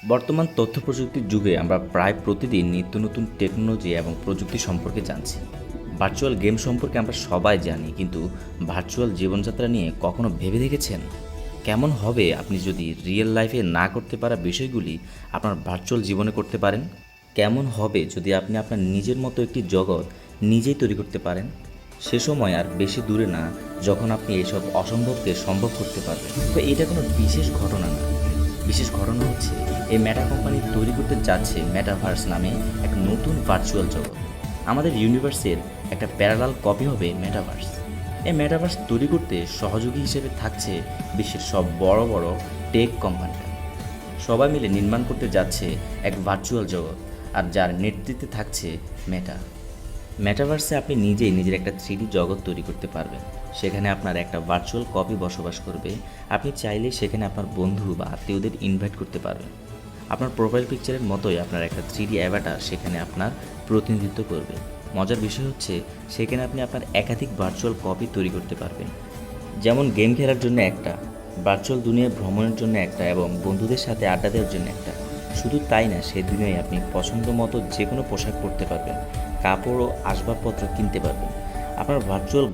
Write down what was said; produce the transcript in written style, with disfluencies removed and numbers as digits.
বর্তমান তথ্য প্রযুক্তির যুগে আমরা প্রায় প্রতিদিন নিত্য নতুন টেকনোলজি এবং প্রযুক্তি সম্পর্কে জানছি। ভার্চুয়াল গেম সম্পর্কে আমরা সবাই জানি, কিন্তু ভার্চুয়াল জীবনযাত্রা নিয়ে কখনো ভেবে দেখেছেন কেমন হবে আপনি যদি রিয়েল লাইফে না করতে পারা বিষয়গুলি আপনার ভার্চুয়াল জীবনে করতে পারেন? কেমন হবে যদি আপনি আপনার নিজের মতো একটি জগৎ নিজেই তৈরি করতে পারেন? সে সময় আর বেশি দূরে না, যখন আপনি এসব অসম্ভবকে সম্ভব করতে পারবেন। তো এটা কোনো বিশেষ ঘটনা না। বিশেষ ঘটনা হচ্ছে, এই মেটা কোম্পানি তৈরি করতে যাচ্ছে মেটাভার্স নামে এক নতুন ভার্চুয়াল জগৎ। আমাদের ইউনিভার্সের একটা প্যারালাল কপি হবে মেটাভার্স। এই মেটাভার্স তৈরি করতে সহযোগী হিসেবে থাকছে বিশ্বের সব বড় বড় টেক কোম্পানিরা। সবাই মিলে নির্মাণ করতে যাচ্ছে এক ভার্চুয়াল জগৎ, আর যার নেতৃত্বে থাকছে মেটা। মেটাভার্সে আপনি নিজেই নিজের একটা 3D জগৎ তৈরি করতে পারবেন। সেখানে আপনার একটা ভার্চুয়াল কপি বসবাস করবে। আপনি চাইলে সেখানে আপনার বন্ধু বা আত্মীয়দের ইনভাইট করতে পারবেন। আপনার প্রোফাইল পিকচারের মতোই আপনার একটা 3D অ্যাভাটার সেখানে আপনার প্রতিনিধিত্ব করবে। মজার বিষয় হচ্ছে, সেখানে আপনি আপনার একাধিক ভার্চুয়াল কপি তৈরি করতে পারবেন। যেমন গেম খেলার জন্য একটা, ভার্চুয়াল দুনিয়ায় ভ্রমণের জন্য একটা, এবং বন্ধুদের সাথে আড্ডা দেওয়ার জন্য একটা। শুধু তাই না, সেই দুনিয়ায় আপনি পছন্দ মতো যে কোনো পোশাক পরতে পারবেন, কাপড় ও আসবাবপত্র কিনতে পারবেন। আপনার ভার্চুয়াল